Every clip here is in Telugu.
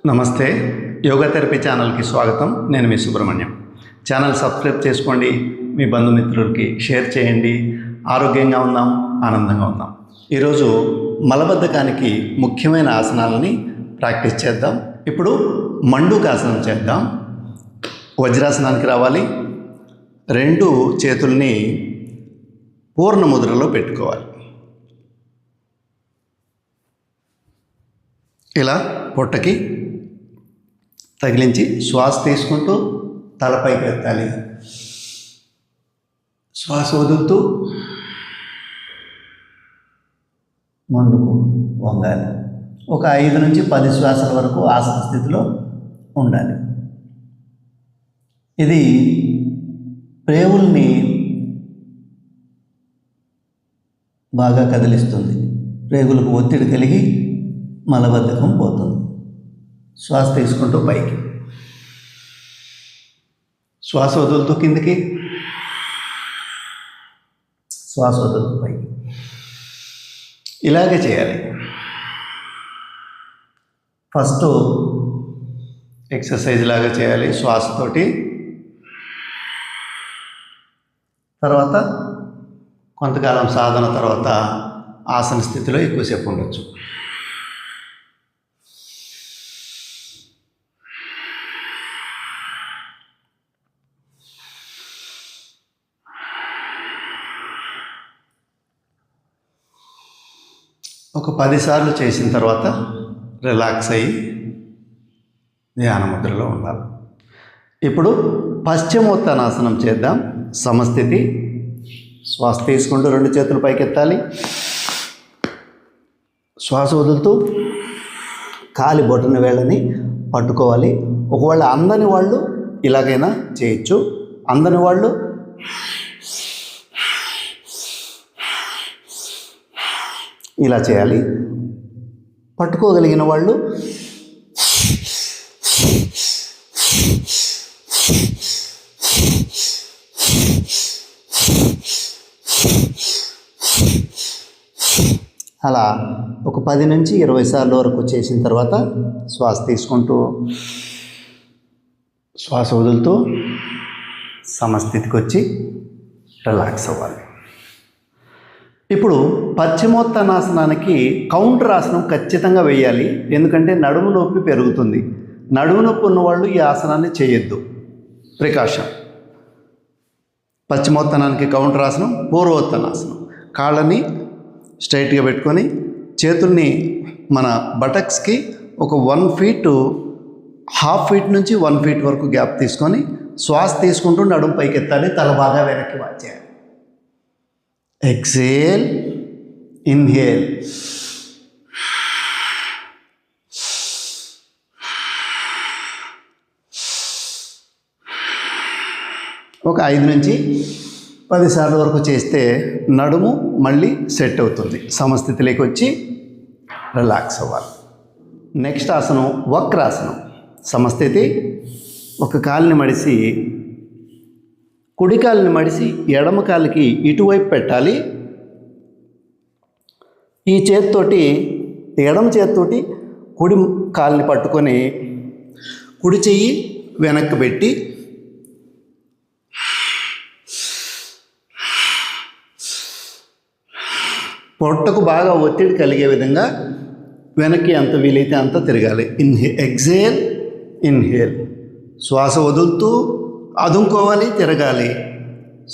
నమస్తే, యోగా థెరపీ ఛానల్కి స్వాగతం. నేను మీ సుబ్రహ్మణ్యం. ఛానల్ సబ్స్క్రైబ్ చేసుకోండి, మీ బంధుమిత్రులకి షేర్ చేయండి. ఆరోగ్యంగా ఉందాం, ఆనందంగా ఉందాం. ఈరోజు మలబద్ధకానికి ముఖ్యమైన ఆసనాలని ప్రాక్టీస్ చేద్దాం. ఇప్పుడు మండూకాసనం చేద్దాం. వజ్రాసనానికి రావాలి. రెండు చేతుల్ని పూర్ణ ముద్రలో పెట్టుకోవాలి. ఇలా పొట్టకి తగిలించి శ్వాస తీసుకుంటూ తలపైకి ఎత్తాలి. శ్వాస వదులుతూ ముందుకు వంగాలి. ఒక 5 నుంచి 10 శ్వాసల వరకు ఆసన స్థితిలో ఉండాలి. ఇది ప్రేవుల్ని బాగా కదిలిస్తుంది. ప్రేగులకు ఒత్తిడి కలిగి మలబద్ధకం పోతుంది. శ్వాస తీసుకుంటూ పైకి, శ్వాస వదులుతూ కిందికి, శ్వాస వదులుతూ పైకి. ఇలాగే చేయాలి. ఫస్ట్ ఎక్సర్సైజ్ లాగా చేయాలి శ్వాసతోటి. తర్వాత కొంతకాలం సాధన తర్వాత ఆసన స్థితిలో ఎక్కువసేపు ఉండొచ్చు. ఒక 10 సార్లు చేసిన తర్వాత రిలాక్స్ అయ్యి ధ్యాన ముద్రలో ఉండాలి. ఇప్పుడు పశ్చిమోత్తానాసనం చేద్దాం. సమస్థితి. శ్వాస తీసుకుంటూ 2 చేతులు పైకెత్తాలి. శ్వాస వదులుతూ కాలి బొటన వేళ్ళని పట్టుకోవాలి. ఒకవేళ అందని వాళ్ళు ఇలాగైనా చేయొచ్చు. అందని వాళ్ళు ఇలా చేయాలి. పట్టుకోగలిగిన వాళ్ళు అలా ఒక 10 నుంచి 20 సార్లు వరకు చేసిన తర్వాత శ్వాస తీసుకుంటూ శ్వాస వదులుతూ సమస్థితికి వచ్చి రిలాక్స్ అవ్వాలి. ఇప్పుడు పశ్చిమోత్తానాసనానికి కౌంటర్ ఆసనం ఖచ్చితంగా వేయాలి. ఎందుకంటే నడుము నొప్పి పెరుగుతుంది. నడుము నొప్పి ఉన్నవాళ్ళు ఈ ఆసనాన్ని చేయొద్దు. ప్రికాషన్. పశ్చిమోత్తానానికి కౌంటర్ ఆసనం పూర్వోత్తానాసనం. కాళ్ళని స్ట్రైట్గా పెట్టుకొని చేతుల్ని మన బటక్స్కి ఒక 1 ఫీట్, ½ ఫీట్ నుంచి 1 ఫీట్ వరకు గ్యాప్ తీసుకొని శ్వాస తీసుకుంటూ నడుము పైకి ఎత్తాలి. తల బాగా వెనక్కి వాచేయాలి. Exhale, inhale. ఒక 5 నుంచి 10 సార్లు వరకు చేస్తే నడుము మళ్ళీ సెట్ అవుతుంది. సమస్థితిలోకి వచ్చి రిలాక్స్ అవ్వాలి. నెక్స్ట్ ఆసనం వక్రాసనం. సమస్థితి. ఒక కాలుని మడిసి, కుడి కాలుని మడిసి ఎడమ కాలుకి ఇటువైపు పెట్టాలి. ఈ చేతితోటి, ఎడమ చేతితోటి కుడి కాలుని పట్టుకొని కుడి చెయ్యి వెనక్కి పెట్టి పొట్టకు బాగా ఒత్తిడి కలిగే విధంగా వెనక్కి ఎంత వీలైతే అంత తిరగాలి. Exhale, inhale. శ్వాస వదులుతూ అదుముకోవాలి, తిరగాలి.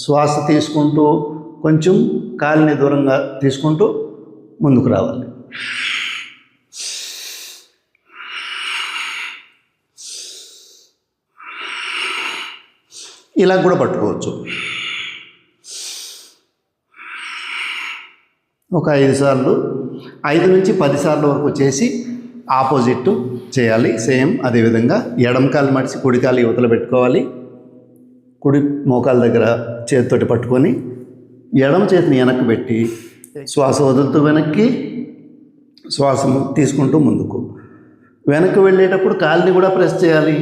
శ్వాస తీసుకుంటూ కొంచెం కాలిని దూరంగా తీసుకుంటూ ముందుకు రావాలి. ఇలా కూడా పట్టుకోవచ్చు. ఒక 5 సార్లు, 5 నుంచి 10 సార్లు వరకు చేసి ఆపోజిట్ చేయాలి. సేమ్ అదేవిధంగా ఎడమ కాలు మడిచి కుడి కాలు యువతల పెట్టుకోవాలి. కుడి మోకాల దగ్గర చేతితోటి పట్టుకొని ఎడమ చేతిని వెనక్కి పెట్టి శ్వాస వదులుతూ వెనక్కి, శ్వాస తీసుకుంటూ ముందుకు. వెనక్కి వెళ్ళేటప్పుడు కాలుని కూడా ప్రెస్ చేయాలి.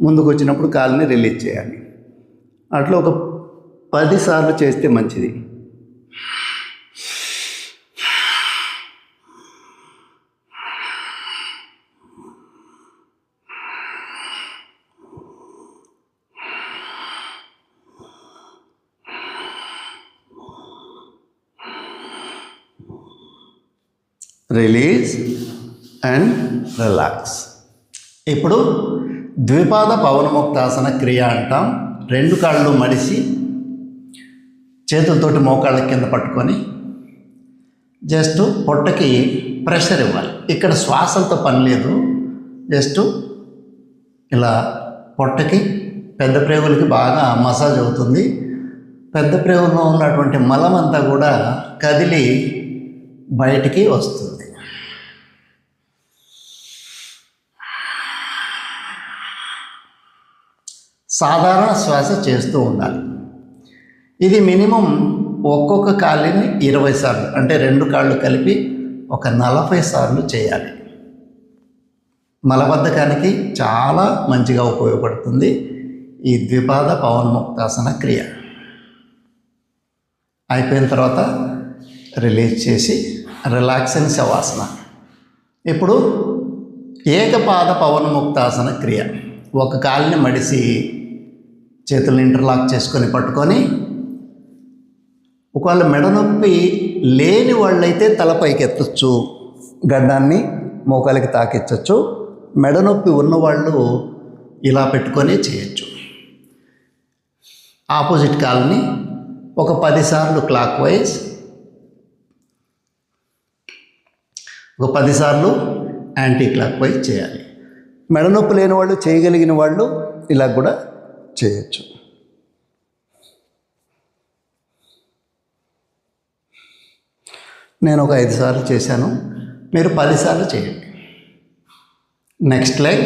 ముందుకు వచ్చినప్పుడు కాలుని రిలీజ్ చేయాలి. అట్లా ఒక 10 సార్లు చేస్తే మంచిది. Release and relax. ఇప్పుడు ద్విపాద పవనముక్తాసన క్రియ అంటాం. రెండు కాళ్ళు మడిసి చేతులతోటి మోకాళ్ళ కింద పట్టుకొని జస్ట్ పొట్టకి ప్రెషర్ ఇవ్వాలి. ఇక్కడ శ్వాసలతో పని లేదు, జస్ట్ ఇలా పొట్టకి పెద్ద ప్రేగులకి బాగా మసాజ్ అవుతుంది. పెద్ద ప్రేగులో ఉన్నటువంటి మలం అంతా కూడా కదిలి బయటికి వస్తుంది. సాధారణ శ్వాస చేస్తూ ఉండాలి. ఇది మినిమం ఒక్కొక్క కాళ్ళని 20 సార్లు, అంటే రెండు కాళ్ళు కలిపి ఒక 40 సార్లు చేయాలి. మలబద్ధకానికి చాలా మంచిగా ఉపయోగపడుతుంది ఈ ద్విపాద పవనముక్తాసన క్రియ. అయిపోయిన తర్వాత రిలీజ్ చేసి రిలాక్సింగ్ శవాసన. ఇప్పుడు ఏకపాద పవనముక్తాసన క్రియ. ఒక కాలుని మడిసి చేతులను ఇంటర్లాక్ చేసుకొని పట్టుకొని, ఒకవేళ మెడ నొప్పి లేని వాళ్ళైతే తలపైకి ఎత్తచ్చు, గడ్డాన్ని మోకాలికి తాకిచ్చచ్చు. మెడ నొప్పి ఉన్నవాళ్ళు ఇలా పెట్టుకొని చేయొచ్చు. ఆపోజిట్ కాల్ని ఒక 10 సార్లు క్లాక్ వైజ్, ఒక 10 సార్లు యాంటీ క్లాక్ వైజ్ చేయాలి. మెడ నొప్పి లేని వాళ్ళు, చేయగలిగిన వాళ్ళు ఇలా కూడా చేయొచ్చు. నేను ఒక 5 సార్లు చేశాను, మీరు 10 సార్లు చేయండి. Next leg.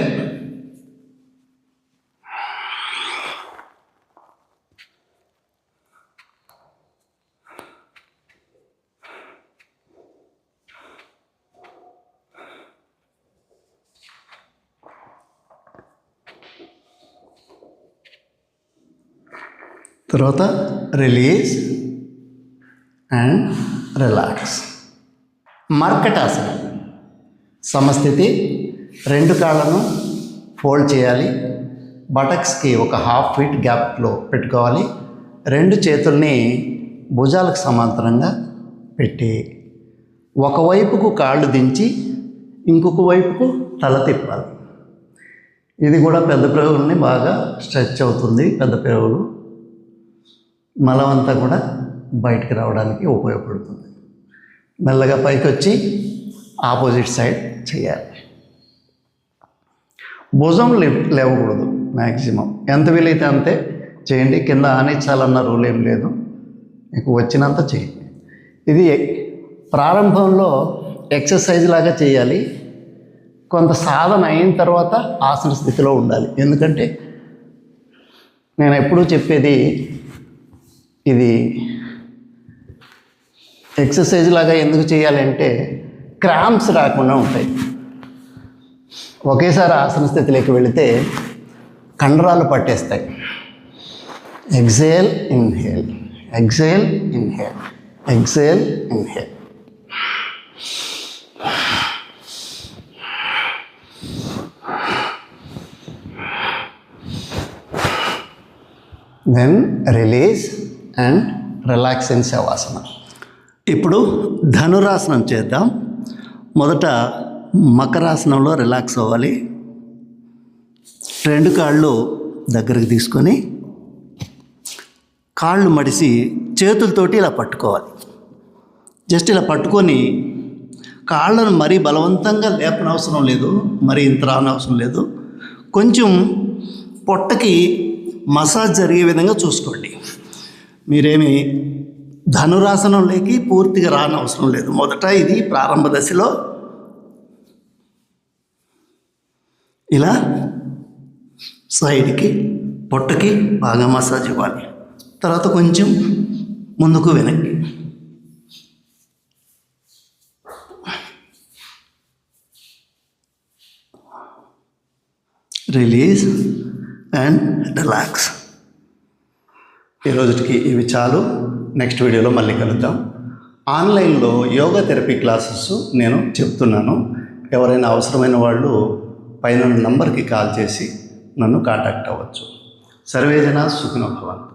తర్వాత రిలీజ్ అండ్ రిలాక్స్. మర్కటాసనం. సమస్థితి. రెండు కాళ్ళను ఫోల్డ్ చేయాలి. బటక్స్కి ఒక 1/2 ఫీట్ గ్యాప్లో పెట్టుకోవాలి. రెండు చేతుల్ని భుజాలకు సమాంతరంగా పెట్టి ఒకవైపుకు కాళ్ళు దించి ఇంకొక వైపుకు తల తిప్పాలి. ఇది కూడా పెద్ద ప్రేగుల్ని బాగా స్ట్రెచ్ అవుతుంది. పెద్ద ప్రేగులు మలం అంతా కూడా బయటికి రావడానికి ఉపయోగపడుతుంది. మెల్లగా పైకి వచ్చి ఆపోజిట్ సైడ్ చేయాలి. భుజం లేవకూడదు. మ్యాక్సిమం ఎంత వీలైతే అంతే చేయండి. కింద ఆనించాలన్న రూల్ ఏం లేదు, మీకు వచ్చినంత చేయండి. ఇది ప్రారంభంలో ఎక్సర్సైజ్ లాగా చేయాలి. కొంత సాధన అయిన తర్వాత ఆసన స్థితిలో ఉండాలి. ఎందుకంటే నేను ఎప్పుడూ చెప్పేది, ఇది ఎక్సర్సైజ్ లాగా ఎందుకు చేయాలంటే క్రాంప్స్ రాకుండా ఉంటాయి. ఒకేసారి ఆసన స్థితిలోకి వెళితే కండరాలు పట్టేస్తాయి. Exhale inhale, exhale inhale, exhale inhale. Then release and relaxing shavasana. ఇప్పుడు ధనురాసనం చేద్దాం. మొదట మకరాసనంలో రిలాక్స్ అవ్వాలి. రెండు కాళ్ళు దగ్గరికి తీసుకొని కాళ్ళు మడిసి చేతులతోటి ఇలా పట్టుకోవాలి. జస్ట్ ఇలా పట్టుకొని కాళ్ళను మరీ బలవంతంగా లేపనవసరం లేదు, మరీ ఇంత రానవసరం లేదు. కొంచెం పొట్టకి మసాజ్ జరిగే విధంగా చూసుకోండి. మీరేమి ధనురాసనంలోకి పూర్తిగా రానవసరం లేదు. మొదట ఇది ప్రారంభ దశలో ఇలా సైడ్కి పొట్టకి బాగా మసాజ్ ఇవ్వాలి. తర్వాత కొంచెం ముందుకు వెనక్కి. Release and relax. ఈరోజుకి ఇవి చాలు. నెక్స్ట్ వీడియోలో మళ్ళీ కలుద్దాం. ఆన్లైన్లో యోగా థెరపీ క్లాసెస్ నేను చెప్తున్నాను. ఎవరైనా అవసరమైన వాళ్ళు పైన నంబర్కి కాల్ చేసి నన్ను కాంటాక్ట్ అవ్వచ్చు. సర్వేజన సుఖినో భవంతు.